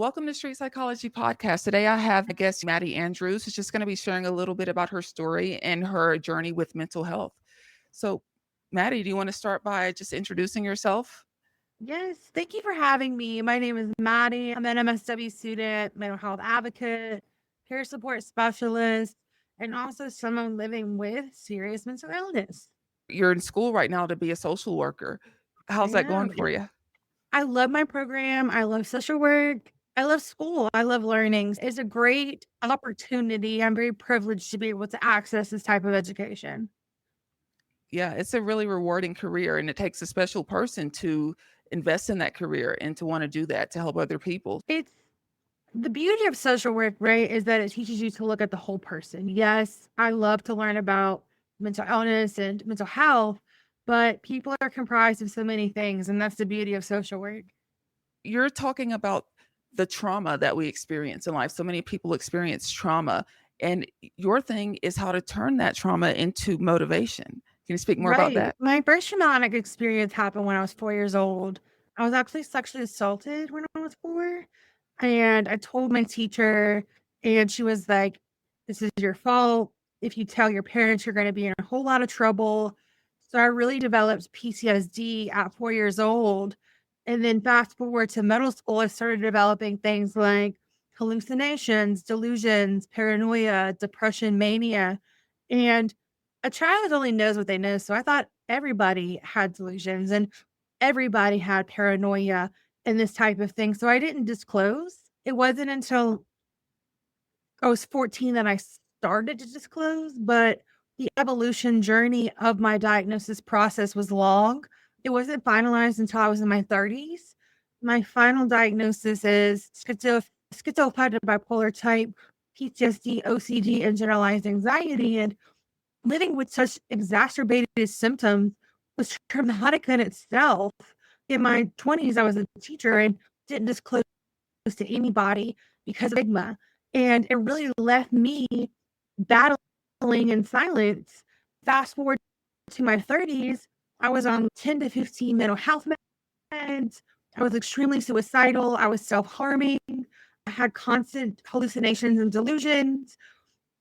Welcome to Street Psychology Podcast. Today I have a guest, Maddie Andrews, who's just going to be sharing a little bit about her story and her journey with mental health. So, Maddie, do you want to start by just introducing yourself? Yes, thank you for having me. My name is Maddie. I'm an MSW student, mental health advocate, peer support specialist, and also someone living with serious mental illness. You're in school right now to be a social worker. How's that Yeah, going for you? I love my program. I love social work. I love school. I love learning. It's a great opportunity. I'm very privileged to be able to access this type of education. Yeah, it's a really rewarding career, and it takes a special person to invest in that career and to want to do that to help other people. It's the beauty of social work, right, is that it teaches you to look at the whole person. Yes, I love to learn about mental illness and mental health, but people are comprised of so many things, and that's the beauty of social work. You're talking about the trauma that we experience in life. So many people experience trauma, and your thing is how to turn that trauma into motivation. Can you speak more about Right. that? My first traumatic experience happened when I was 4 years old. I was actually sexually assaulted when I was 4. And I told my teacher, and she was like, "This is your fault. If you tell your parents, you're going to be in a whole lot of trouble." So I really developed PTSD at 4 years old. And then fast forward to middle school, I started developing things like hallucinations, delusions, paranoia, depression, mania. And a child only knows what they know. So I thought everybody had delusions and everybody had paranoia and this type of thing. So I didn't disclose. It wasn't until I was 14 that I started to disclose, but the evolution journey of my diagnosis process was long. It wasn't finalized until I was in my 30s. My final diagnosis is schizoaffective bipolar type, PTSD, OCD, and generalized anxiety. And living with such exacerbated symptoms was traumatic in itself. In my 20s, I was a teacher and didn't disclose to anybody because of stigma. And it really left me battling in silence. Fast forward to my 30s, I was on 10 to 15 mental health meds. I was extremely suicidal. I was self harming. I had constant hallucinations and delusions.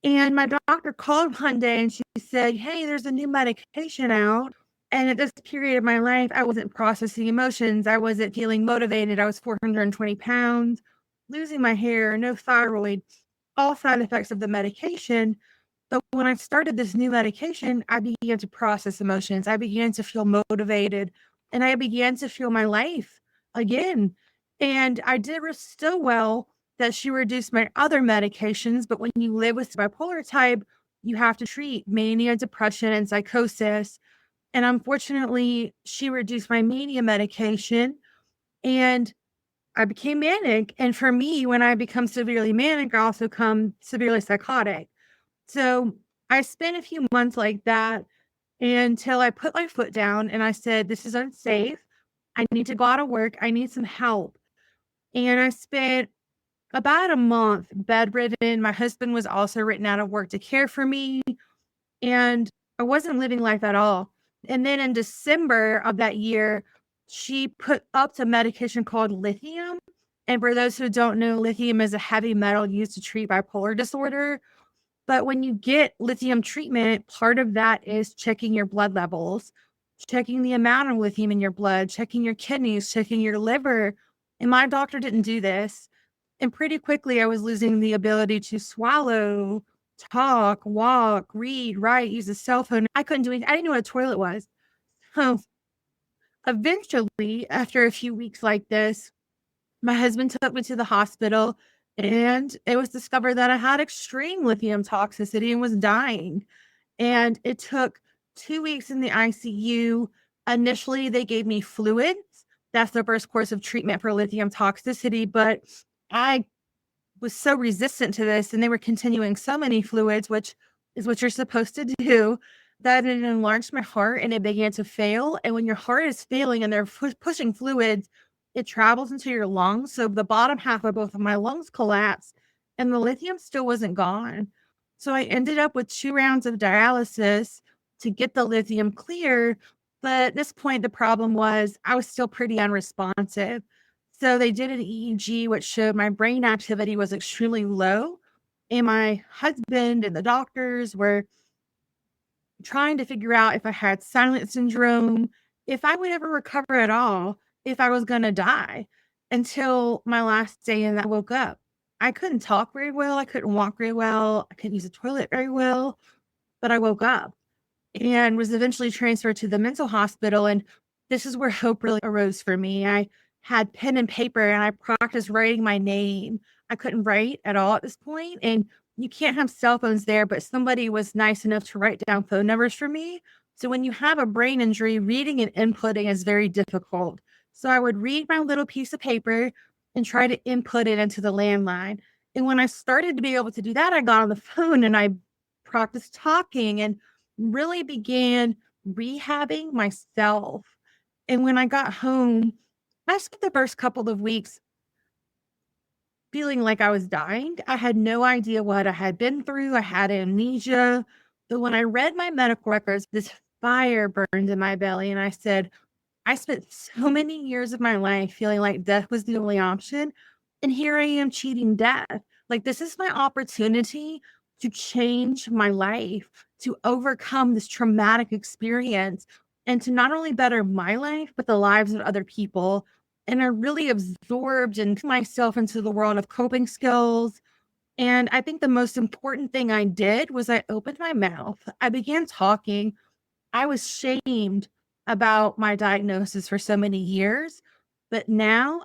And my doctor called one day and she said, "Hey, there's a new medication out." And at this period of my life, I wasn't processing emotions. I wasn't feeling motivated. I was 420 pounds, losing my hair, no thyroid, all side effects of the medication. But when I started this new medication, I began to process emotions. I began to feel motivated and I began to feel my life again. And I did so well that she reduced my other medications. But when you live with bipolar type, you have to treat mania, depression, and psychosis. And unfortunately, she reduced my mania medication and I became manic. And for me, when I become severely manic, I also become severely psychotic. So I spent a few months like that until I put my foot down and I said, "This is unsafe. I need to go out of work. I need some help." And I spent about a month bedridden. My husband was also written out of work to care for me. And I wasn't living life at all. And then in December of that year, she put up to medication called lithium. And for those who don't know, lithium is a heavy metal used to treat bipolar disorder. But when you get lithium treatment, part of that is checking your blood levels, checking the amount of lithium in your blood, checking your kidneys, checking your liver. And my doctor didn't do this. And pretty quickly, I was losing the ability to swallow, talk, walk, read, write, use a cell phone. I couldn't do anything. I didn't know what a toilet was. So eventually, after a few weeks like this, my husband took me to the hospital and it was discovered that I had extreme lithium toxicity and was dying. And it took 2 weeks in the ICU. Initially, they gave me fluids. That's the first course of treatment for lithium toxicity. But I was so resistant to this, and they were continuing so many fluids, which is what you're supposed to do, that it enlarged my heart and it began to fail. And when your heart is failing and they're pushing fluids, it travels into your lungs. So the bottom half of both of my lungs collapsed, and the lithium still wasn't gone. So I ended up with 2 rounds of dialysis to get the lithium clear. But at this point, the problem was I was still pretty unresponsive. So they did an EEG, which showed my brain activity was extremely low. And my husband and the doctors were trying to figure out if I had silent syndrome, if I would ever recover at all, if I was going to die until my last day. And I woke up. I couldn't talk very well. I couldn't walk very well. I couldn't use the toilet very well, but I woke up and was eventually transferred to the mental hospital. And this is where hope really arose for me. I had pen and paper and I practiced writing my name. I couldn't write at all at this point, and you can't have cell phones there, but somebody was nice enough to write down phone numbers for me. So when you have a brain injury, reading and inputting is very difficult. So I would read my little piece of paper and try to input it into the landline. And when I started to be able to do that, I got on the phone and I practiced talking and really began rehabbing myself. And when I got home, I spent the first couple of weeks feeling like I was dying. I had no idea what I had been through. I had amnesia. But when I read my medical records, this fire burned in my belly. And I said, I spent so many years of my life feeling like death was the only option. And here I am cheating death. Like, this is my opportunity to change my life, to overcome this traumatic experience, and to not only better my life, but the lives of other people. And I really absorbed and myself into the world of coping skills. And I think the most important thing I did was I opened my mouth. I began talking. I was shamed about my diagnosis for so many years, but now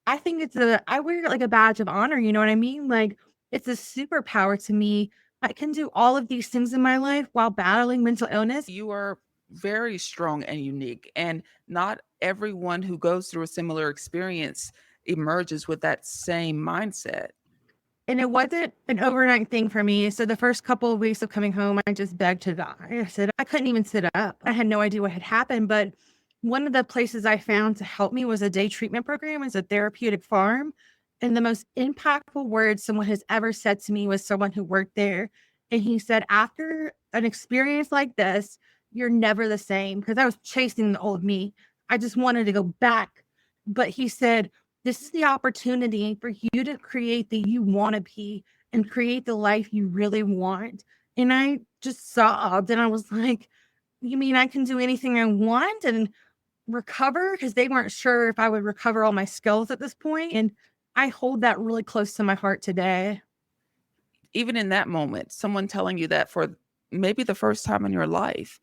I think I wear it like a badge of honor, you know what I mean? Like, it's a superpower to me. I can do all of these things in my life while battling mental illness. You are very strong and unique, and not everyone who goes through a similar experience emerges with that same mindset. And it wasn't an overnight thing for me. So the first couple of weeks of coming home, I just begged to die. I said I couldn't even sit up. I had no idea what had happened. But one of the places I found to help me was a day treatment program. It's a therapeutic farm. And the most impactful words someone has ever said to me was someone who worked there. And he said, after an experience like this, you're never the same. Because I was chasing the old me. I just wanted to go back. But he said, this is the opportunity for you to create the you want to be and create the life you really want. And I just sobbed and I was like, you mean I can do anything I want and recover? Because they weren't sure if I would recover all my skills at this point. And I hold that really close to my heart today. Even in that moment, someone telling you that for maybe the first time in your life,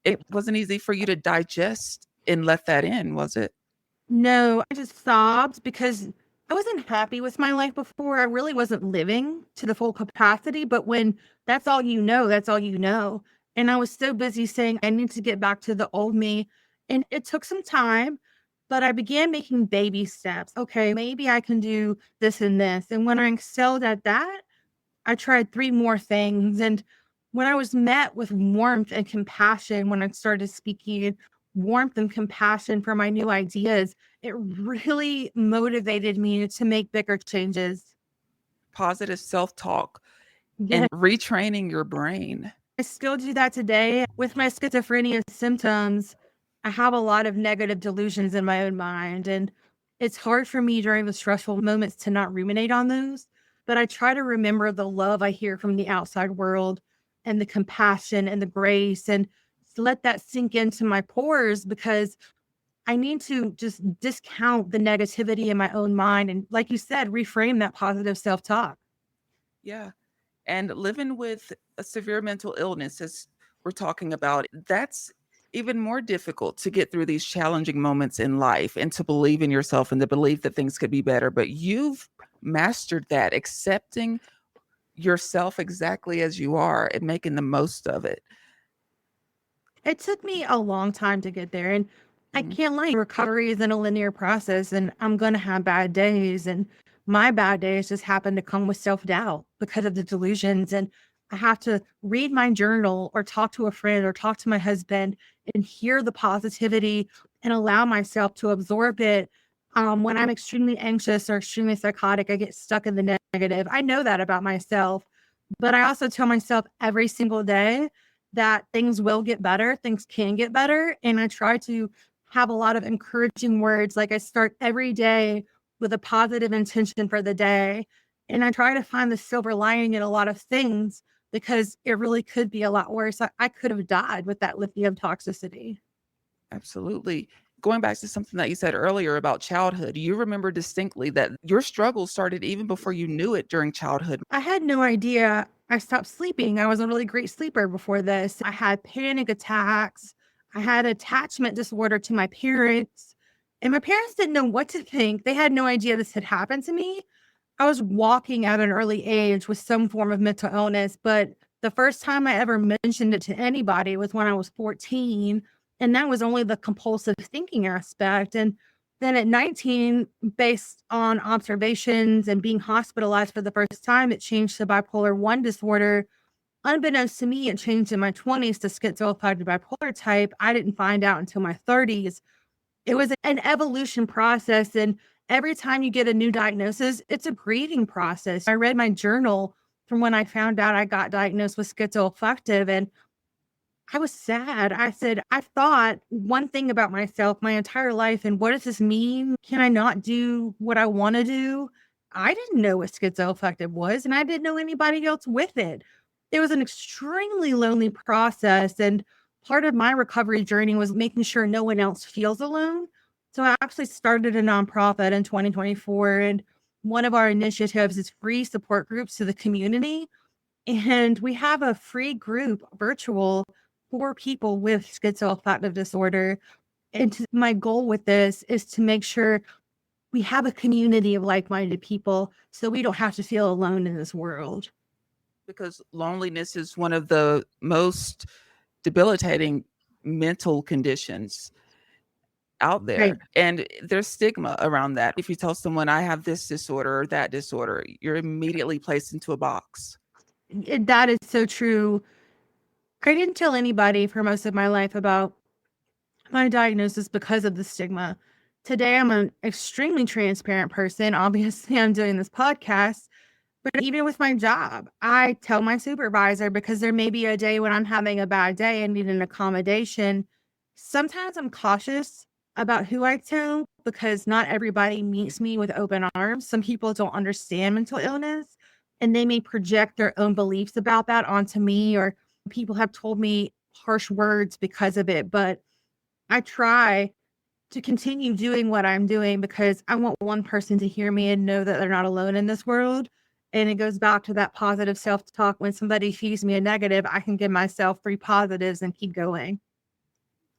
it wasn't easy for you to digest and let that in, was it? No, I just sobbed because I wasn't happy with my life before. I really wasn't living to the full capacity. But when that's all you know, that's all you know. And I was so busy saying, I need to get back to the old me. And it took some time, but I began making baby steps. Okay, maybe I can do this and this. And when I excelled at that, I tried 3 more things, and when I was met with warmth and compassion, when I started speaking warmth and compassion for my new ideas, it really motivated me to make bigger changes. Positive self-talk Yeah, and retraining your brain. I still do that today. With my schizophrenia symptoms, I have a lot of negative delusions in my own mind, and it's hard for me during the stressful moments to not ruminate on those. But I try to remember the love I hear from the outside world and the compassion and the grace, and to let that sink into my pores because I need to just discount the negativity in my own mind. And like you said, reframe that positive self talk. Yeah. And living with a severe mental illness, as we're talking about, that's even more difficult to get through these challenging moments in life and to believe in yourself and to believe that things could be better. But you've mastered that, accepting yourself exactly as you are and making the most of it. It took me a long time to get there, and I Mhm. can't lie, recovery isn't a linear process, and I'm gonna have bad days, and my bad days just happen to come with self-doubt because of the delusions, and I have to read my journal or talk to a friend or talk to my husband and hear the positivity and allow myself to absorb it. When I'm extremely anxious or extremely psychotic, I get stuck in the negative. I know that about myself, but I also tell myself every single day that things will get better, things can get better. And I try to have a lot of encouraging words. Like, I start every day with a positive intention for the day. And I try to find the silver lining in a lot of things because it really could be a lot worse. I could have died with that lithium toxicity. Absolutely. Going back to something that you said earlier about childhood, you remember distinctly that your struggle started even before you knew it during childhood. I had no idea. I stopped sleeping. I was a really great sleeper before this. I had panic attacks. I had attachment disorder to my parents. And my parents didn't know what to think. They had no idea this had happened to me. I was walking at an early age with some form of mental illness, but the first time I ever mentioned it to anybody was when I was 14, and that was only the compulsive thinking aspect. And then at 19, based on observations and being hospitalized for the first time, it changed to bipolar 1 disorder. Unbeknownst to me, it changed in my 20s to schizoaffective bipolar type. I didn't find out until my 30s. It was an evolution process, and every time you get a new diagnosis, it's a grieving process. I read my journal from when I found out I got diagnosed with schizoaffective, and I was sad. I said, "I've thought one thing about myself my entire life, and what does this mean? Can I not do what I wanna do?" I didn't know what schizoaffective was, and I didn't know anybody else with it. It was an extremely lonely process, and part of my recovery journey was making sure no one else feels alone. So I actually started a nonprofit in 2024, and one of our initiatives is free support groups to the community. And we have a free group virtual for people with schizoaffective disorder. And my goal with this is to make sure we have a community of like minded people so we don't have to feel alone in this world. Because loneliness is one of the most debilitating mental conditions out there. Right. And there's stigma around that. If you tell someone I have this disorder or that disorder, you're immediately placed into a box. That is so true. I didn't tell anybody for most of my life about my diagnosis because of the stigma. Today, I'm an extremely transparent person. Obviously, I'm doing this podcast. But even with my job, I tell my supervisor because there may be a day when I'm having a bad day and need an accommodation. Sometimes I'm cautious about who I tell because not everybody meets me with open arms. Some people don't understand mental illness and they may project their own beliefs about that onto me, or people have told me harsh words because of it. But I try to continue doing what I'm doing because I want one person to hear me and know that they're not alone in this world. And it goes back to that positive self-talk. When somebody feeds me a negative, I can give myself 3 positives and keep going.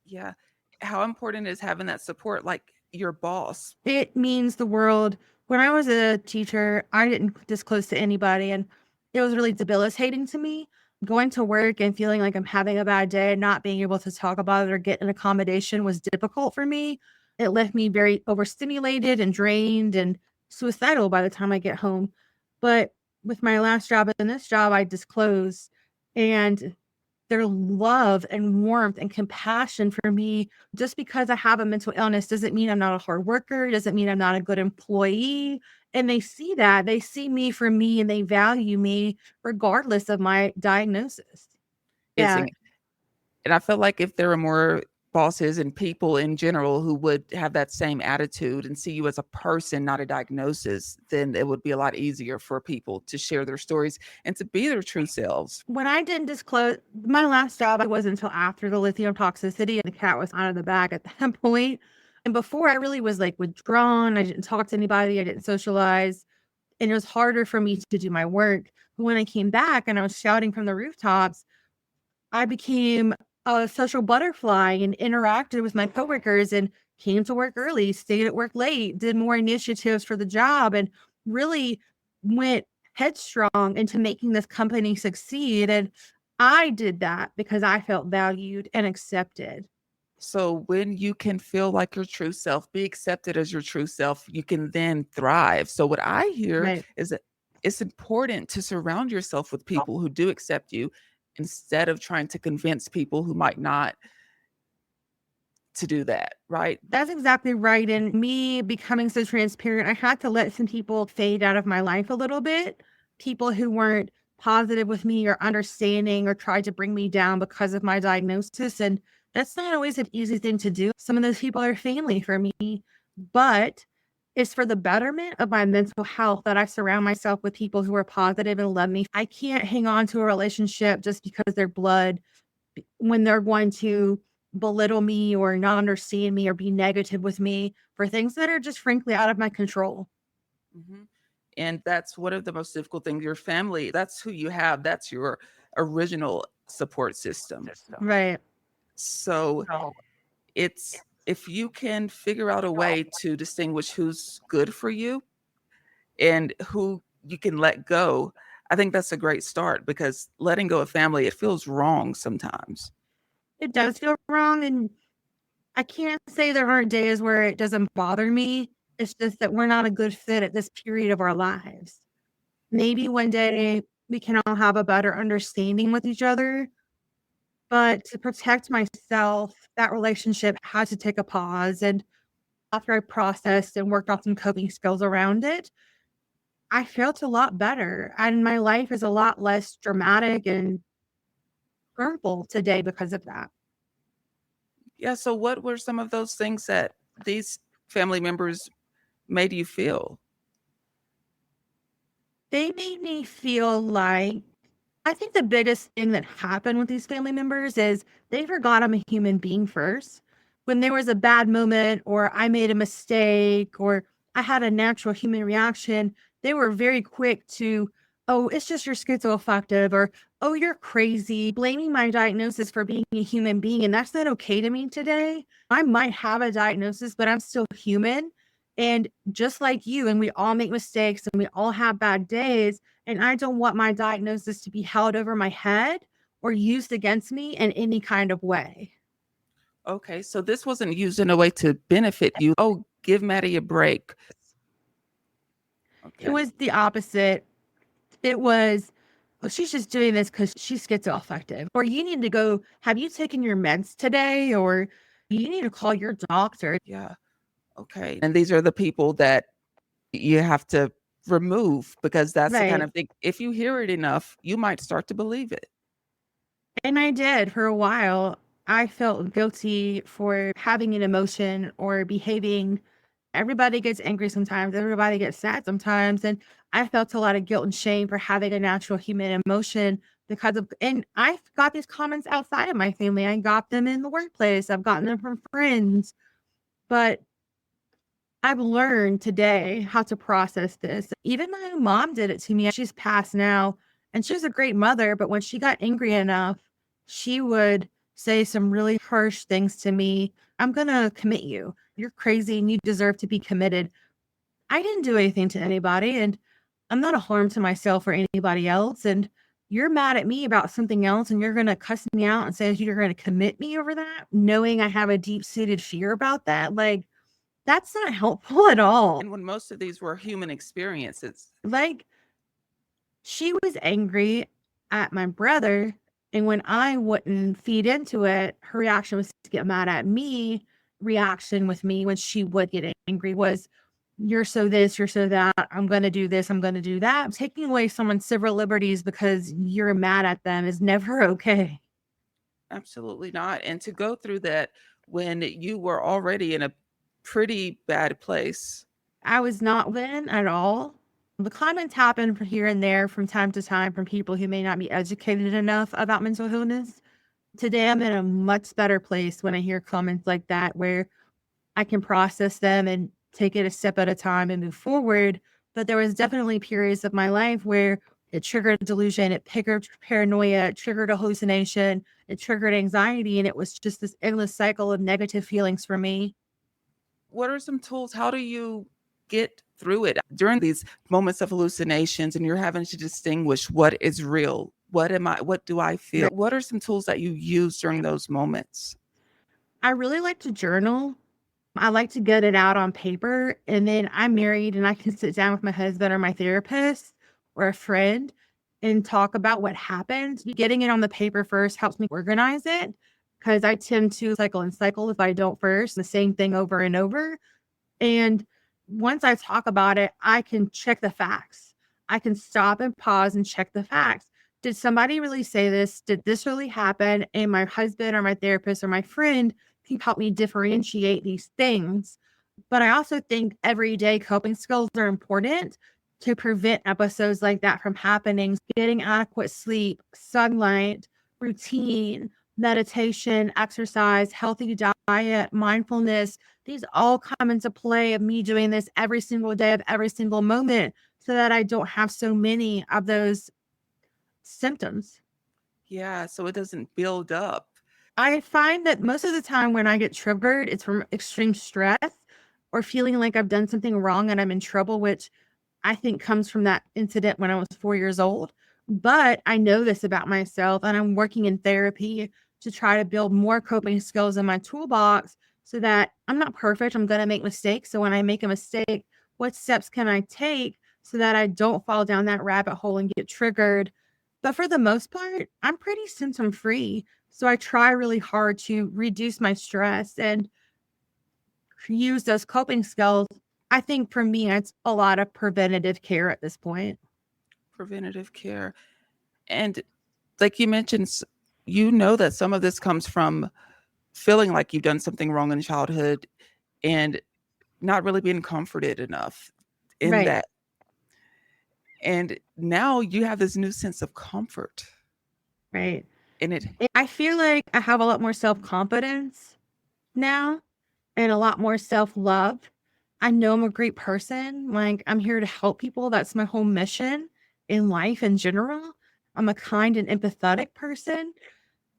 Yeah. How important is having that support, like your boss? It means the world. When I was a teacher, I didn't disclose to anybody, and it was really debilitating to me. Going to work and feeling like I'm having a bad day and not being able to talk about it or get an accommodation was difficult for me. It left me very overstimulated and drained and suicidal by the time I get home. But with my last job and this job, I disclosed, and their love and warmth and compassion for me, just because I have a mental illness doesn't mean I'm not a hard worker, doesn't mean I'm not a good employee. And they see that. They see me for me and they value me regardless of my diagnosis. Is Yeah, in And I feel like if there were more bosses and people in general who would have that same attitude and see you as a person, not a diagnosis, then it would be a lot easier for people to share their stories and to be their true selves. when I didn't disclose my last job, it wasn't until after the lithium toxicity and the cat was out of the bag at that point. And before I really was like withdrawn, I didn't talk to anybody, I didn't socialize, and it was harder for me to do my work. But when I came back and I was shouting from the rooftops, I became a social butterfly and interacted with my coworkers and came to work early, stayed at work late, did more initiatives for the job, and really went headstrong into making this company succeed. And I did that because I felt valued and accepted. So when you can feel like your true self, be accepted as your true self, you can then thrive. So what I hear Right. is that it's important to surround yourself with people who do accept you instead of trying to convince people who might not to do that, right? That's exactly right. And me becoming so transparent, I had to let some people fade out of my life a little bit. People who weren't positive with me or understanding or tried to bring me down because of my diagnosis. And that's not always an easy thing to do. Some of those people are family for me, but It's for the betterment of my mental health that I surround myself with people who are positive and love me. I can't hang on to a relationship just because they're blood when they're going to belittle me or not understand me or be negative with me for things that are just frankly out of my control. Mhm. And that's one of the most difficult things. Your family, that's who you have. That's your original support system. Right. So it's if you can figure out a way to distinguish who's good for you and who you can let go, I think that's a great start because letting go of family, it feels wrong sometimes. It does feel wrong. And I can't say there aren't days where it doesn't bother me. It's just that we're not a good fit at this period of our lives. Maybe one day we can all have a better understanding with each other. But to protect myself, that relationship had to take a pause. And after I processed and worked on some coping skills around it, I felt a lot better. And my life is a lot less dramatic and hurtful today because of that. Yeah. So, what were some of those things that these family members made you feel? They made me feel like I think the biggest thing that happened with these family members is they forgot I'm a human being first. When there was a bad moment or I made a mistake or I had a natural human reaction, they were very quick to, oh, it's just your schizoaffective or, oh, you're crazy, blaming my diagnosis for being a human being. And that's not okay to me today. I might have a diagnosis, but I'm still human. And just like you, and we all make mistakes and we all have bad days. And I don't want my diagnosis to be held over my head or used against me in any kind of way. Okay. So, this wasn't used in a way to benefit you. Oh, give Maddie a break. It Okay. was the opposite. It was, "Oh, she's just doing this because she's schizoaffective." Or, "You need to go, have you taken your meds today?" Or, "You need to call your doctor." Yeah. Okay. And these are the people that you have to remove because that's the kind Right. of thing. If you hear it enough, you might start to believe it. And I did for a while. I felt guilty for having an emotion or behaving. Everybody gets angry sometimes, everybody gets sad sometimes, and I felt a lot of guilt and shame for having a natural human emotion because of and I've got these comments outside of my family. I got them in the workplace. I've gotten them from friends, but I've learned today how to process this. Even my mom did it to me. She's passed now, and she was a great mother, but when she got angry enough, she would say some really harsh things to me. "I'm gonna commit you. You're crazy and you deserve to be committed." I didn't do anything to anybody, and I'm not a harm to myself or anybody else. And you're mad at me about something else, and you're gonna cuss me out and say you're gonna commit me over that, knowing I have a deep-seated fear about that. Like, that's not helpful at all. And when most of these were human experiences. Like, she was angry at my brother, and when I wouldn't feed into it, her reaction was to get mad at me. Reaction with me when she would get angry was, "You're so this, you're so that, I'm gonna do this, I'm gonna do that." Taking away someone's civil liberties because you're mad at them is never okay. Absolutely not. And to go through that when you were already in a pretty bad place. I was not win at all. The comments happen from here and there from time to time from people who may not be educated enough about mental illness. Today, I'm in a much better place when I hear comments like that, where I can process them and take it a step at a time and move forward. But there was definitely periods of my life where it triggered a delusion, it triggered paranoia, it triggered a hallucination, it triggered anxiety, and it was just this endless cycle of negative feelings for me. What are some tools? How do you get through it during these moments of hallucinations and you're having to distinguish what is real? What am I? What do I feel? What are some tools that you use during those moments? I really like to journal. I like to get it out on paper, and then I'm married and I can sit down with my husband or my therapist or a friend and talk about what happened. Getting it on the paper first helps me organize it because I tend to cycle and cycle if I don't first, the same thing over and over. And once I talk about it, I can check the facts. I can stop and pause and check the facts. Did somebody really say this? Did this really happen? And my husband or my therapist or my friend can help me differentiate these things. But I also think everyday coping skills are important to prevent episodes like that from happening. Getting adequate sleep, sunlight, routine, meditation, exercise, healthy diet, mindfulness, these all come into play of me doing this every single day of every single moment so that I don't have so many of those symptoms. Yeah, so it doesn't build up. I find that most of the time when I get triggered, it's from extreme stress or feeling like I've done something wrong and I'm in trouble, which I think comes from that incident when I was 4 years old. But I know this about myself, and I'm working in therapy to try to build more coping skills in my toolbox so that I'm not perfect. I'm going to make mistakes. So when I make a mistake, what steps can I take so that I don't fall down that rabbit hole and get triggered? But for the most part, I'm pretty symptom free. So I try really hard to reduce my stress and use those coping skills. I think for me, it's a lot of preventative care at this point. Preventative care. And like you mentioned, you know that some of this comes from feeling like you've done something wrong in childhood and not really being comforted enough in Right. that. And now you have this new sense of comfort Right. in it. I feel like I have a lot more self confidence now and a lot more self love. I know I'm a great person. Like, I'm here to help people. That's my whole mission in life in general. I'm a kind and empathetic person,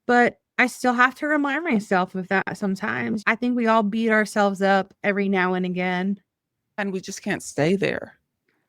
but I still have to remind myself of that sometimes. I think we all beat ourselves up every now and again. And we just can't stay there.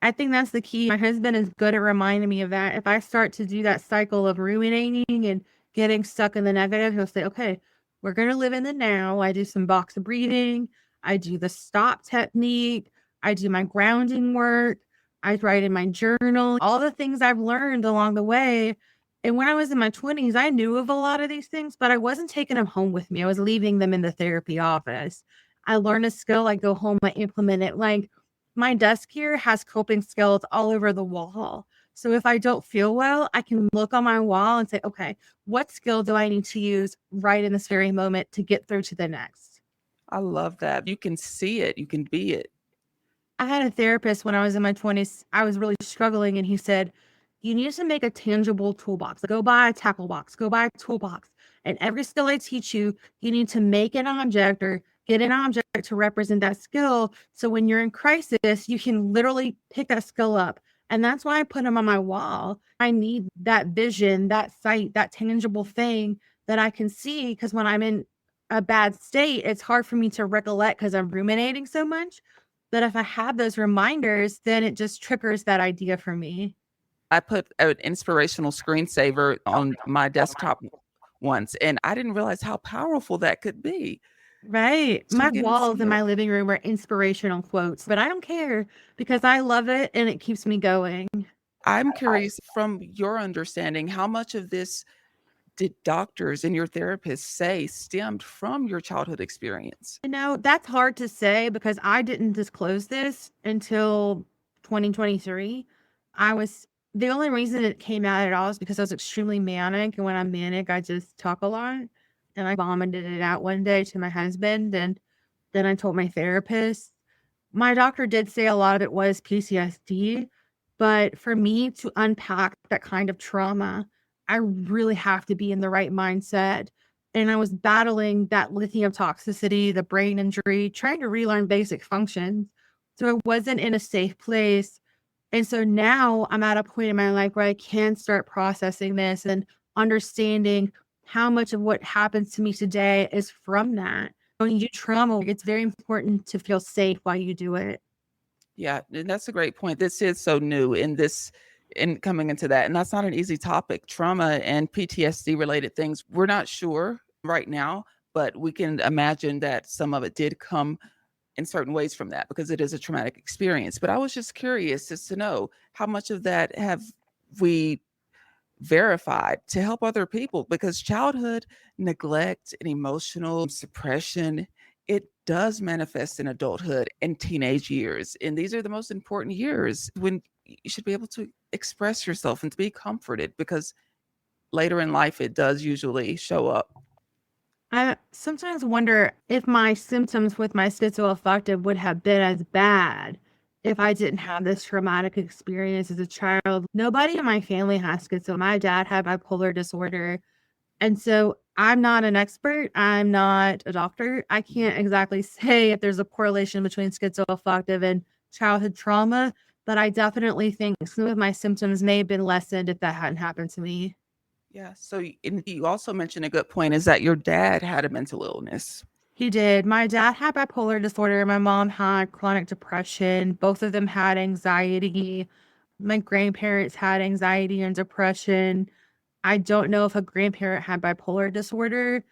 I think that's the key. My husband is good at reminding me of that. If I start to do that cycle of ruminating and getting stuck in the negative, he'll say, okay, we're going to live in the now. I do some box breathing. I do the stop technique. I do my grounding work. I write in my journal, all the things I've learned along the way. And when I was in my 20s, I knew of a lot of these things, but I wasn't taking them home with me. I was leaving them in the therapy office. I learned a skill, I go home, I implement it. Like, my desk here has coping skills all over the wall. So if I don't feel well, I can look on my wall and say, okay, what skill do I need to use right in this very moment to get through to the next? I love that. You can see it, you can be it. I had a therapist when I was in my 20s. I was really struggling, and he said, you need to make a tangible toolbox. Go buy a tackle box, go buy a toolbox. And every skill I teach you, you need to make an object or get an object to represent that skill. So when you're in crisis, you can literally pick that skill up. And that's why I put them on my wall. I need that vision, that sight, that tangible thing that I can see. Because when I'm in a bad state, it's hard for me to recollect because I'm ruminating so much. But if I have those reminders, then it just triggers that idea for me. I put an inspirational screensaver on my desktop once, and I didn't realize how powerful that could be. Right. So My again, walls in my living room are inspirational quotes, but I don't care because I love it and it keeps me going. I'm curious from your understanding, how much of this did doctors and your therapists say stemmed from your childhood experience? That's hard to say because I didn't disclose this until 2023. I was The only reason it came out at all is because I was extremely manic. And when I'm manic, I just talk a lot. And I vomited it out one day to my husband. And then I told my therapist. My doctor did say a lot of it was PTSD, but for me to unpack that kind of trauma, I really have to be in the right mindset. And I was battling that lithium toxicity, the brain injury, trying to relearn basic functions. So I wasn't in a safe place. And so now I'm at a point in my life where I can start processing this and understanding how much of what happens to me today is from that. When you do trauma, it's very important to feel safe while you do it. Yeah, and that's a great point. This is so new in coming into that. And that's not an easy topic. Trauma and PTSD related things. We're not sure right now, but we can imagine that some of it did come in certain ways from that because it is a traumatic experience. But I was just curious just to know how much of that have we verified to help other people, because childhood neglect and emotional suppression, it does manifest in adulthood and teenage years, and these are the most important years when you should be able to express yourself and to be comforted, because later in life it does usually show up. I sometimes wonder if my symptoms with my schizoaffective would have been as bad if I didn't have this traumatic experience as a child. Nobody in my family has schizo. My dad had bipolar disorder. And so I'm not an expert. I'm not a doctor. I can't exactly say if there's a correlation between schizoaffective and childhood trauma, but I definitely think some of my symptoms may have been lessened if that hadn't happened to me. Yeah. So and you also mentioned a good point is that your dad had a mental illness. He did. My dad had bipolar disorder. My mom had chronic depression. Both of them had anxiety. My grandparents had anxiety and depression. I don't know if a grandparent had bipolar disorder,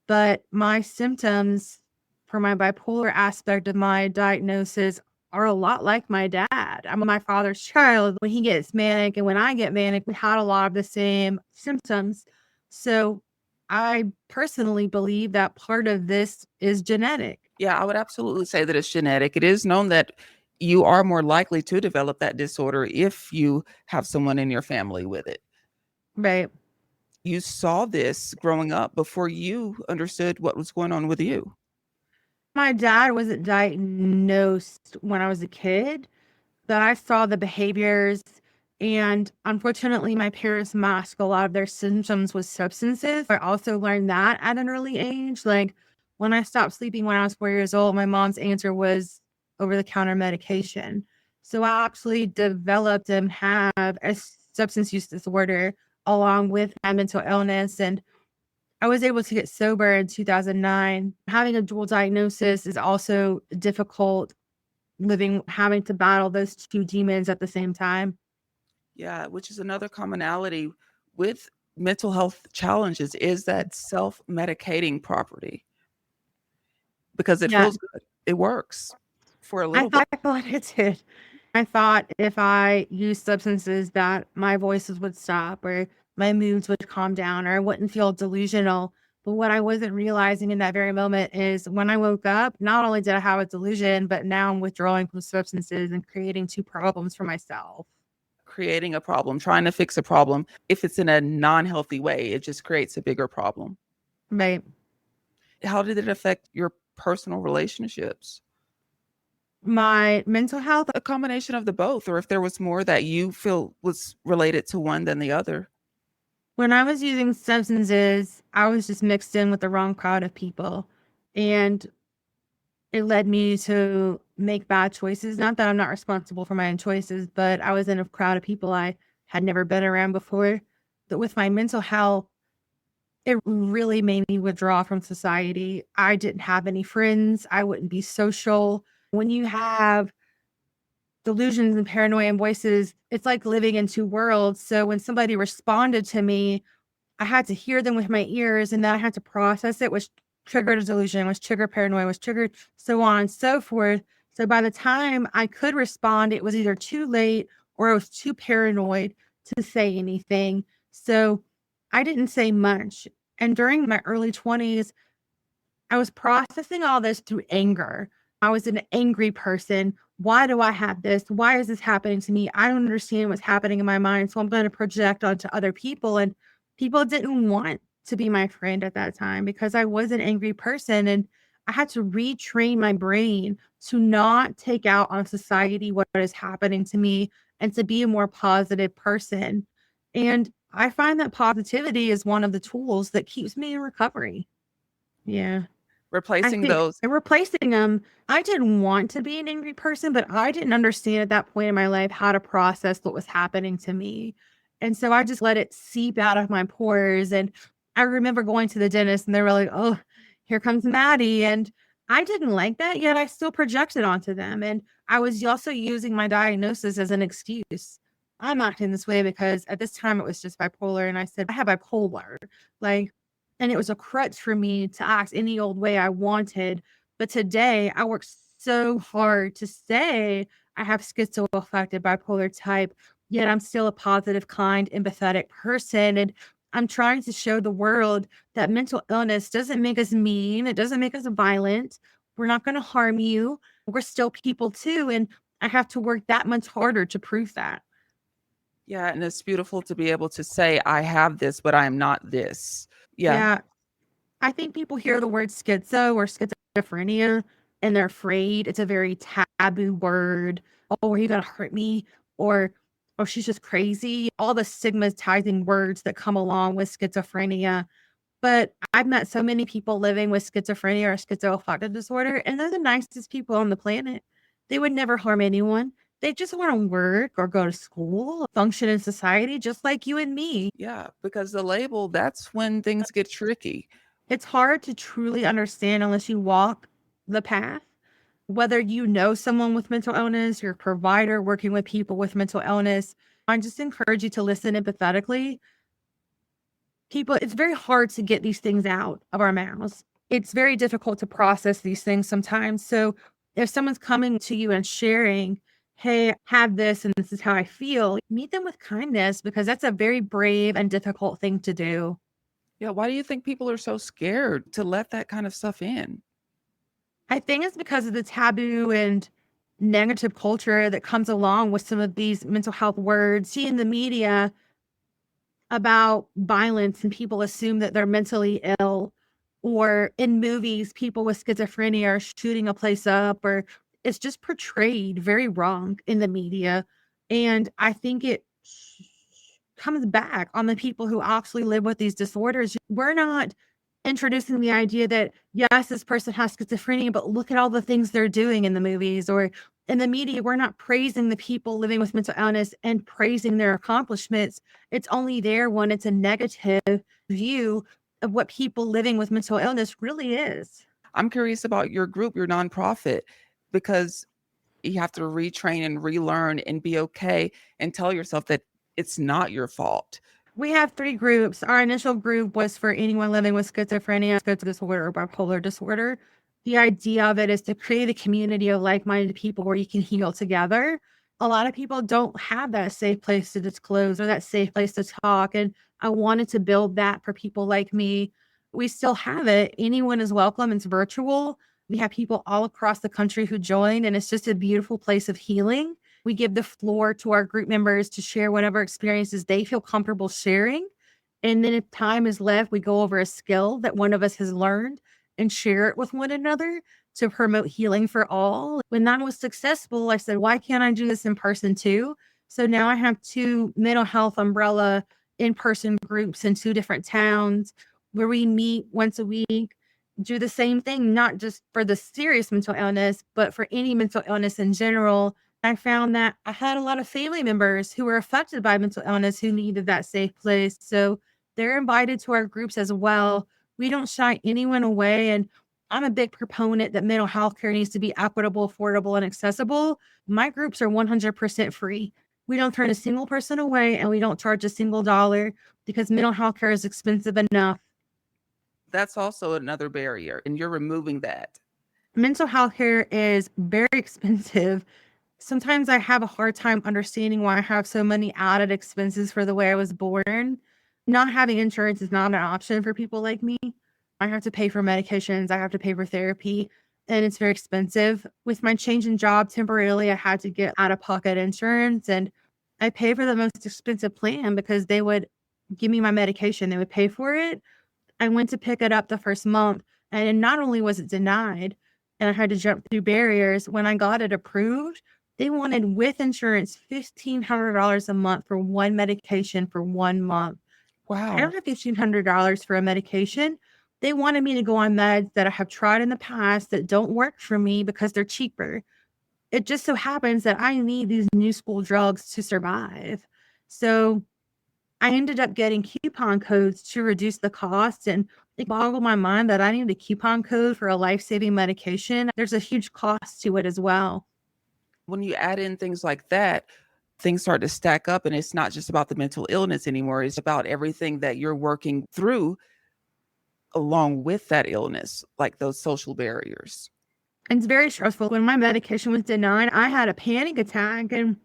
but my symptoms for my bipolar aspect of my diagnosis are a lot like my dad. I'm my father's child. When he gets manic and when I get manic, we had a lot of the same symptoms. So I personally believe that part of this is genetic. Yeah, I would absolutely say that it's genetic. It is known that you are more likely to develop that disorder if you have someone in your family with it. Right. You saw this growing up before you understood what was going on with you. My dad wasn't diagnosed when I was a kid, that I saw the behaviors. And unfortunately, my parents masked a lot of their symptoms with substances. I also learned that at an early age. Like when I stopped sleeping when I was 4 years old, my mom's answer was over the counter medication. So I actually developed and have a substance use disorder along with my mental illness. And I was able to get sober in 2009. Having a dual diagnosis is also difficult having to battle those two demons at the same time. Yeah, which is another commonality with mental health challenges is that self-medicating property because it Yeah, feels good. It works for a I little bit. thought it did. I thought if I used substances that my voices would stop or my moods would calm down or I wouldn't feel delusional. But what I wasn't realizing in that very moment is when I woke up, not only did I have a delusion, but now I'm withdrawing from substances and creating two problems for myself. Creating a problem, trying to fix a problem, if it's in a non-healthy way, it just creates a bigger problem. Right. How did it affect your personal relationships? My mental health, A combination of the both, or if there was more that you feel was related to one than the other. when I was using substances, I was just mixed in with the wrong crowd of people. And it led me to make bad choices. Not that I'm not responsible for my own choices, but I was in a crowd of people I had never been around before. That with my mental health, it really made me withdraw from society. I didn't have any friends. I wouldn't be social. When you have delusions and paranoia and voices, it's like living in two worlds. So when somebody responded to me, I had to hear them with my ears and then I had to process it, which triggered a delusion, which triggered paranoia, which triggered so on and so forth. So by the time I could respond, it was either too late or I was too paranoid to say anything. So I didn't say much. And during my early 20s, I was processing all this through anger. I was an angry person. Why do I have this? Why is this happening to me? I don't understand what's happening in my mind. So I'm going to project onto other people. And people didn't want to be my friend at that time because I was an angry person. And I had to retrain my brain to not take out on society what is happening to me and to be a more positive person. And I find that positivity is one of the tools that keeps me in recovery. Yeah. I Replacing think those. and replacing them, I didn't want to be an angry person, but I didn't understand at that point in my life how to process what was happening to me. And so I just let it seep out of my pores. And I remember going to the dentist and they were like, oh, here comes Maddie. And I didn't like that, yet I still projected onto them. And I was also using my diagnosis as an excuse. I'm acting this way because at this time it was just bipolar. And I said, I have bipolar. Like, and it was a crutch for me to act any old way I wanted. But today I work so hard to say I have schizoaffective bipolar type, yet I'm still a positive, kind, empathetic person. And I'm trying to show the world that mental illness doesn't make us mean. It doesn't make us violent. We're not going to harm you. We're still people too. And I have to work that much harder to prove that. Yeah, and it's beautiful to be able to say, I have this, but I am not this. Yeah. Yeah. I think people hear the word schizo or schizophrenia and they're afraid. It's a very taboo word. Oh, are you going to hurt me? Or, oh, she's just crazy. All the stigmatizing words that come along with schizophrenia. But I've met so many people living with schizophrenia or schizoaffective disorder, and they're the nicest people on the planet. They would never harm anyone. They just want to work or go to school, function in society, just like you and me. Yeah, because the label, that's when things get tricky. It's hard to truly understand unless you walk the path. Whether you know someone with mental illness, your provider working with people with mental illness, I just encourage you to listen empathetically. People, it's very hard to get these things out of our mouths. It's very difficult to process these things sometimes. So if someone's coming to you and sharing, hey, have this and this is how I feel, meet them with kindness because that's a very brave and difficult thing to do. Yeah, why do you think people are so scared to let that kind of stuff in? I think it's because of the taboo and negative culture that comes along with some of these mental health words. See in the media about violence and people assume that they're mentally ill, or in movies, people with schizophrenia are shooting a place up, or it's just portrayed very wrong in the media. And I think it comes back on the people who actually live with these disorders. We're not introducing the idea that, yes, this person has schizophrenia, but look at all the things they're doing in the movies or in the media. We're not praising the people living with mental illness and praising their accomplishments. It's only there when it's a negative view of what people living with mental illness really is. I'm curious about your group, your nonprofit, because you have to retrain and relearn and be okay and tell yourself that it's not your fault. We have 3 groups. Our initial group was for anyone living with schizophrenia, schizoaffective disorder, or bipolar disorder. The idea of it is to create a community of like-minded people where you can heal together. A lot of people don't have that safe place to disclose or that safe place to talk, and I wanted to build that for people like me. We still have it. Anyone is welcome. It's virtual. We have people all across the country who join, and it's just a beautiful place of healing. We give the floor to our group members to share whatever experiences they feel comfortable sharing. And then if time is left, we go over a skill that one of us has learned and share it with one another to promote healing for all. When that was successful, I said, why can't I do this in person too? So now I have 2 mental health umbrella in person groups in 2 different towns where we meet once a week, do the same thing, not just for the serious mental illness, but for any mental illness in general. I found that I had a lot of family members who were affected by mental illness who needed that safe place. So they're invited to our groups as well. We don't shy anyone away. And I'm a big proponent that mental health care needs to be equitable, affordable, and accessible. My groups are 100% free. We don't turn a single person away and we don't charge a single dollar because mental health care is expensive enough. That's also another barrier, and you're removing that. Mental health care is very expensive. Sometimes I have a hard time understanding why I have so many added expenses for the way I was born. Not having insurance is not an option for people like me. I have to pay for medications, I have to pay for therapy, and it's very expensive. With my change in job temporarily, I had to get out of pocket insurance, and I pay for the most expensive plan because they would give me my medication, they would pay for it. I went to pick it up the first month, and not only was it denied, and I had to jump through barriers, when I got it approved, they wanted with insurance $1,500 a month for one medication for 1 month. I don't Wow. have $1,500 for a medication. They wanted me to go on meds that I have tried in the past that don't work for me because they're cheaper. It just so happens that I need these new school drugs to survive. So I ended up getting coupon codes to reduce the cost, and it boggled my mind that I need a coupon code for a life-saving medication. There's a huge cost to it as well. When you add in things like that, things start to stack up, and it's not just about the mental illness anymore. It's about everything that you're working through along with that illness, like those social barriers. And it's very stressful. When my medication was denied, I had a panic attack and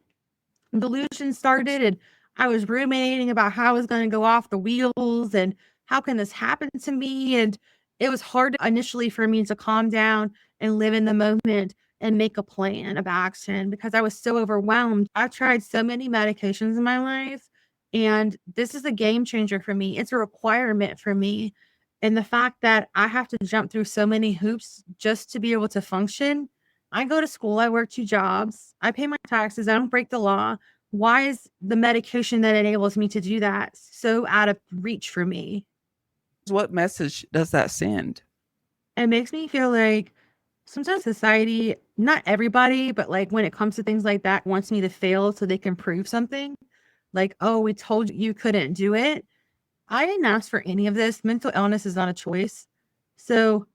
delusion started, and I was ruminating about how I was going to go off the wheels and how can this happen to me? And it was hard initially for me to calm down and live in the moment and make a plan of action because I was so overwhelmed. I've tried so many medications in my life, and this is a game changer for me. It's a requirement for me. And the fact that I have to jump through so many hoops just to be able to function. I go to school, I work 2 jobs, I pay my taxes, I don't break the law. Why is the medication that enables me to do that so out of reach for me? What message does that send? It makes me feel like sometimes society, not everybody, but like when it comes to things like that, wants me to fail so they can prove something. Like, oh, we told you couldn't do it. I didn't ask for any of this. Mental illness is not a choice. So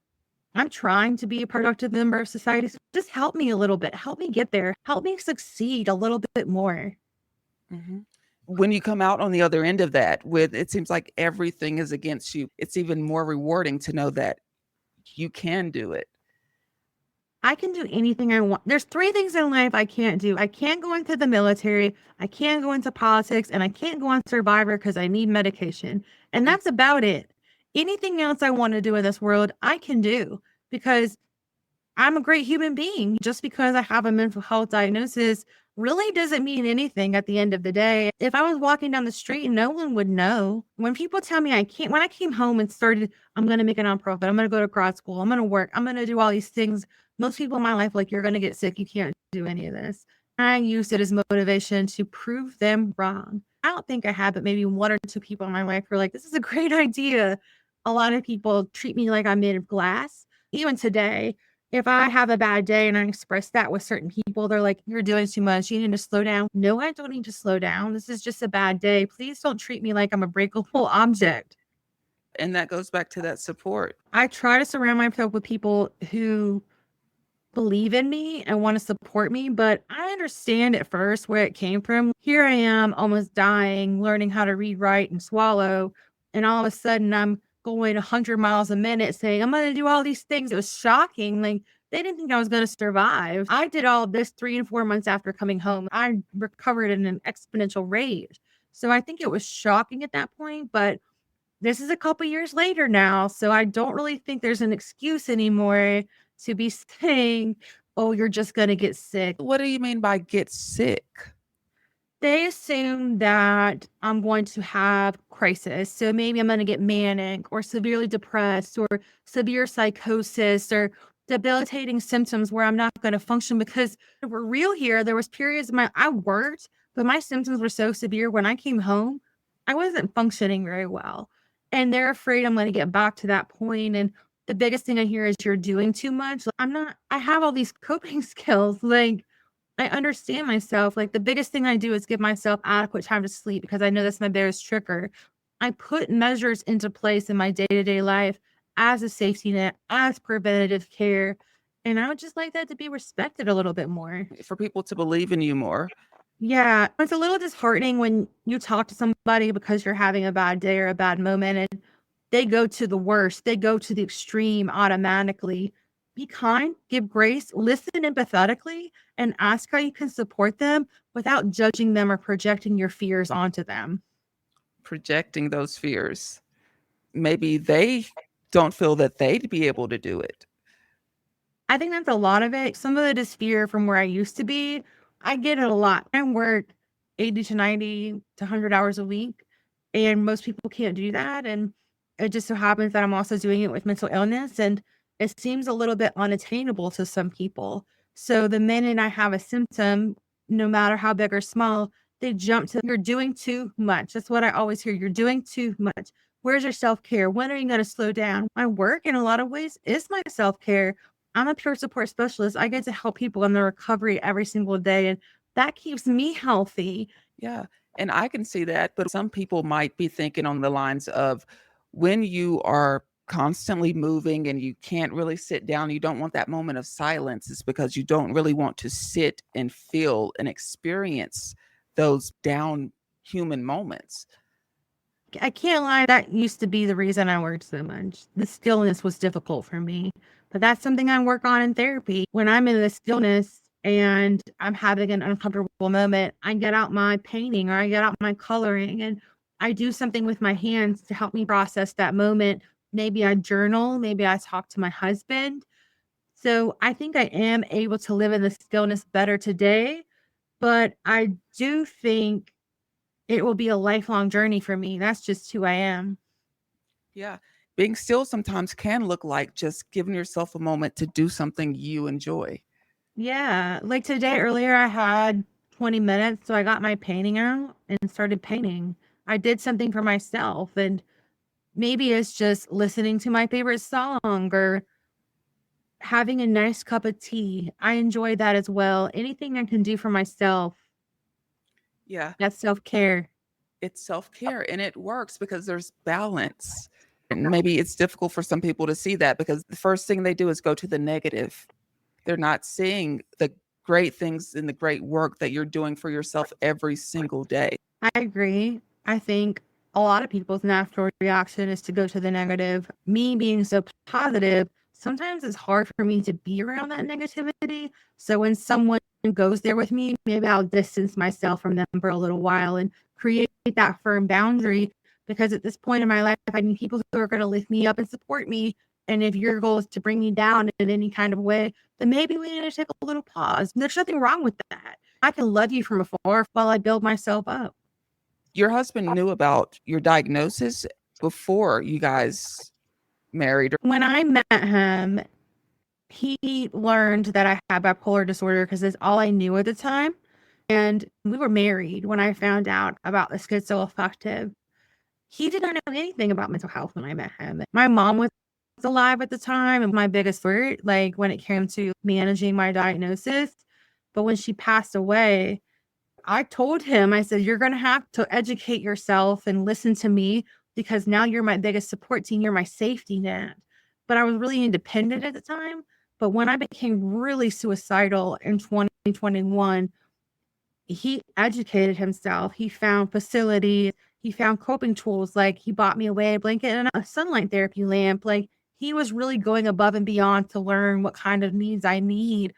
I'm trying to be a productive member of society. So just help me a little bit. Help me get there. Help me succeed a little bit more. Mhm. When you come out on the other end of that, with it seems like everything is against you, it's even more rewarding to know that you can do it. I can do anything I want. There's 3 things in life I can't do. I can't go into the military, I can't go into politics, and I can't go on Survivor because I need medication. And Mm. that's about it. Anything else I want to do in this world, I can do because I'm a great human being. Just because I have a mental health diagnosis really doesn't mean anything at the end of the day. If I was walking down the street, no one would know. When people tell me I can't, when I came home and started, I'm going to make a nonprofit, I'm going to go to grad school, I'm going to work, I'm going to do all these things. Most people in my life, like, you're going to get sick. You can't do any of this. I used it as motivation to prove them wrong. I don't think I have, but maybe 1 or 2 people in my life were like, this is a great idea. A lot of people treat me like I'm made of glass. Even today, if I have a bad day and I express that with certain people, they're like, you're doing too much. You need to slow down. No, I don't need to slow down. This is just a bad day. Please don't treat me like I'm a breakable object. And that goes back to that support. I try to surround myself with people who believe in me and want to support me, but I understand at first where it came from. Here I am almost dying, learning how to read, write, and swallow. And all of a sudden I'm going 100 miles a minute saying, I'm going to do all these things. It was shocking. Like, they didn't think I was going to survive. I did all of this 3 and 4 months after coming home. I recovered at an exponential rate. So I think it was shocking at that point, but this is a couple years later now, so I don't really think there's an excuse anymore to be saying, "Oh, you're just gonna get sick." What do you mean by get sick? They assume that I'm going to have crisis. So maybe I'm gonna get manic or severely depressed or severe psychosis or debilitating symptoms where I'm not gonna function because if we're real here, there was periods of my I worked, but my symptoms were so severe when I came home, I wasn't functioning very well. And they're afraid I'm gonna get back to that point. And the biggest thing I hear is you're doing too much. I'm not, I have all these coping skills. Like, I understand myself. Like, the biggest thing I do is give myself adequate time to sleep because I know that's my biggest trigger. I put measures into place in my day-to-day life as a safety net, as preventative care, and I would just like that to be respected a little bit more. For people to believe in you more. Yeah, it's a little disheartening when you talk to somebody because you're having a bad day or a bad moment and they go to the worst, they go to the extreme automatically. Be kind, give grace, listen empathetically, and ask how you can support them without judging them or projecting your fears onto them. Projecting those fears. Maybe they don't feel that they'd be able to do it. I think that's a lot of it. Some of it is fear from where I used to be. I get it a lot. I work 80 to 90 to 100 hours a week, and most people can't do that. And it just so happens that I'm also doing it with mental illness, and it seems a little bit unattainable to some people. So the minute I have a symptom, no matter how big or small, they jump to, you're doing too much. That's what I always hear. You're doing too much. Where's your self care? When are you going to slow down? My work, in a lot of ways, is my self care. I'm a peer support specialist. I get to help people in their recovery every single day, and that keeps me healthy. Yeah. And I can see that, but some people might be thinking on the lines of when you are constantly moving and you can't really sit down, you don't want that moment of silence, is because you don't really want to sit and feel and experience those down human moments. I can't lie, that used to be the reason I worked so much. The stillness was difficult for me, but that's something I work on in therapy. When I'm in the stillness and I'm having an uncomfortable moment, I get out my painting or I get out my coloring and I do something with my hands to help me process that moment. Maybe I journal, maybe I talk to my husband. So I think I am able to live in the stillness better today, but I do think it will be a lifelong journey for me. That's just who I am. Yeah. being still sometimes can look like just giving yourself a moment to do something you enjoy. Yeah. Like today, earlier, I had 20 minutes. So I got my painting out and started painting. I did something for myself. And maybe it's just listening to my favorite song or having a nice cup of tea. I enjoy that as well. Anything I can do for myself, Yeah, that's self care. it's self-care and it works because there's balance. And maybe it's difficult for some people to see that because the first thing they do is go to the negative. They're not seeing the great things and the great work that you're doing for yourself every single day. I agree. I think a lot of people's natural reaction is to go to the negative. Me being so positive, sometimes it's hard for me to be around that negativity. So when someone goes there with me, maybe I'll distance myself from them for a little while and create that firm boundary. Because at this point in my life, I need people who are going to lift me up and support me. And if your goal is to bring me down in any kind of way, then maybe we need to take a little pause. There's nothing wrong with that. I can love you from afar while I build myself up. Your husband knew about your diagnosis before you guys married. When I met him, he learned that I had bipolar disorder because that's all I knew at the time. And we were married when I found out about the schizoaffective. He did not know anything about mental health when I met him. My mom was alive at the time and my biggest worry, like when it came to managing my diagnosis. But when she passed away, I told him, I said, you're going to have to educate yourself and listen to me because now you're my biggest support team. You're my safety net. But I was really independent at the time. But when I became really suicidal in 2021, he educated himself. He found facilities. He found coping tools. Like he bought me a weighted blanket and a sunlight therapy lamp. Like he was really going above and beyond to learn what kind of needs I need.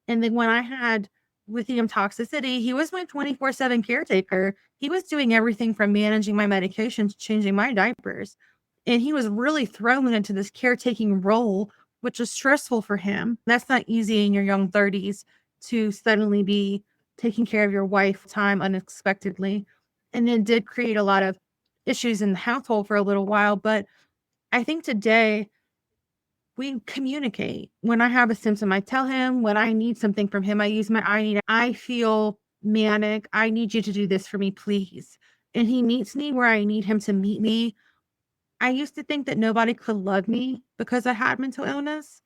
And then when I had lithium toxicity, he was my 24/7 caretaker. He was doing everything from managing my medication to changing my diapers. And he was really thrown into this caretaking role, which was stressful for him. That's not easy in your young 30s to suddenly be taking care of your wife time unexpectedly. And then did create a lot of issues in the household for a little while. But I think today we communicate. When I have a symptom, I tell him. When I need something from him, I use my I need. I feel manic. I need you to do this for me, please. And he meets me where I need him to meet me. I used to think that nobody could love me because I had mental illness,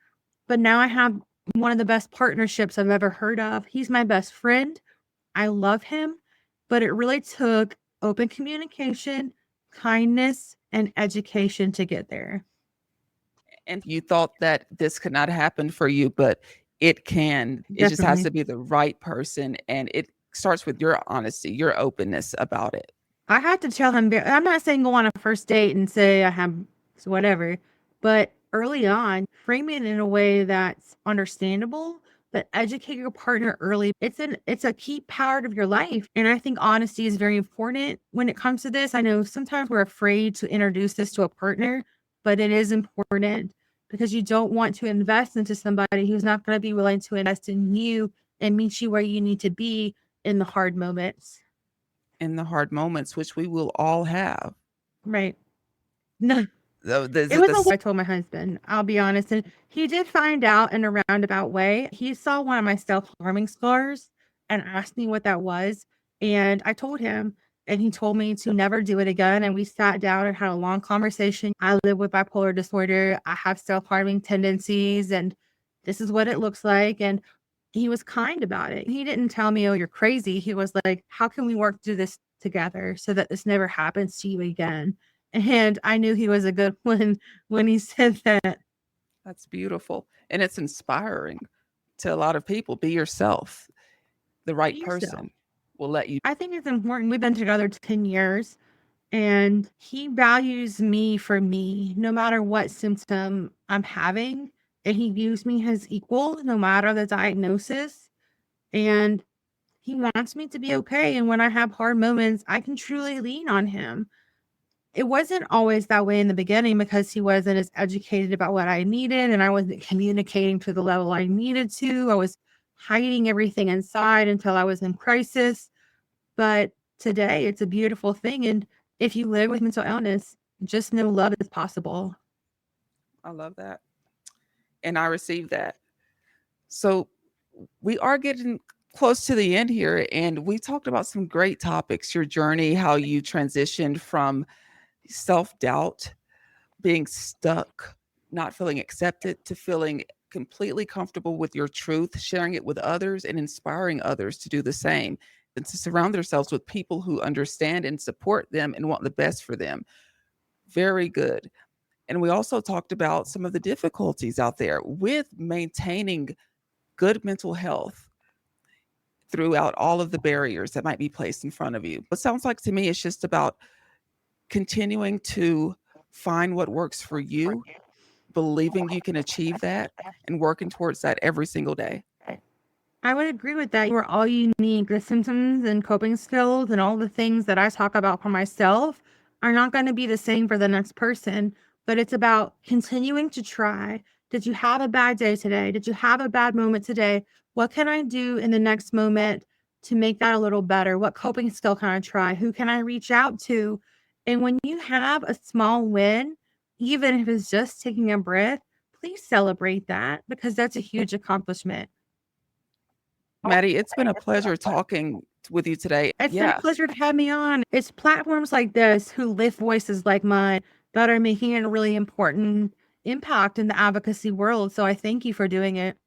but now I have one of the best partnerships I've ever heard of. He's my best friend. I love him, but it really took open communication, kindness, and education to get there. And you thought that this could not happen for you, but it can. It just has Definitely. to be the right person. And it starts with your honesty, your openness about it. I had to tell him, I'm not saying go on a first date and say I have whatever, but early on, frame it in a way that's understandable, but educate your partner early. It's a key part of your life. And I think honesty is very important when it comes to this. I know sometimes we're afraid to introduce this to a partner, but it is important because you don't want to invest into somebody who's not going to be willing to invest in you and meet you where you need to be in the hard moments. In the hard moments, which we will all have. Right. No, So it was a I told my husband, I'll be honest, and he did find out in a roundabout way. He saw one of my self-harming scars and asked me what that was, and I told him, and he told me to never do it again, and we sat down and had a long conversation. I live with bipolar disorder. I have self-harming tendencies, and this is what it looks like, and he was kind about it. He didn't tell me, "Oh, you're crazy." He was like, "How can we work through this together so that this never happens to you again?" And I knew he was a good one when he said that. That's beautiful. And it's inspiring to a lot of people. Be yourself. The Be right yourself. person will let you. I think it's important. We've been together 10 years and he values me for me, no matter what symptom I'm having. And he views me as equal, no matter the diagnosis. And he wants me to be okay. And when I have hard moments, I can truly lean on him. It wasn't always that way in the beginning because he wasn't as educated about what I needed and I wasn't communicating to the level I needed to. I was hiding everything inside until I was in crisis. But today it's a beautiful thing. And if you live with mental illness, just know love is possible. I love that. And I received that. So we are getting close to the end here, and we talked about some great topics, your journey, how you transitioned from self-doubt, being stuck, not feeling accepted, to feeling completely comfortable with your truth, sharing it with others, and inspiring others to do the same, and to surround themselves with people who understand and support them and want the best for them. Very good. And we also talked about some of the difficulties out there with maintaining good mental health throughout all of the barriers that might be placed in front of you. It sounds like to me it's just about continuing to find what works for you, believing you can achieve that, and working towards that every single day. I would agree with that. We're all unique. The symptoms and coping skills and all the things that I talk about for myself are not going to be the same for the next person, but it's about continuing to try. Did you have a bad day today? Did you have a bad moment today? What can I do in the next moment to make that a little better? What coping skill can I try? Who can I reach out to? And when you have a small win, even if it's just taking a breath, please celebrate that because that's a huge accomplishment. Maddie, it's been a pleasure talking with you today. It's been a Yeah, pleasure to have me on. It's platforms like this who lift voices like mine that are making a really important impact in the advocacy world. So I thank you for doing it.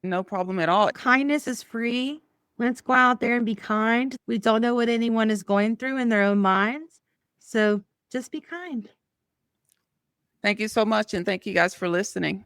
no problem at all. Kindness is free. Let's go out there and be kind. We don't know what anyone is going through in their own minds. So just be kind. Thank you so much. And thank you guys for listening.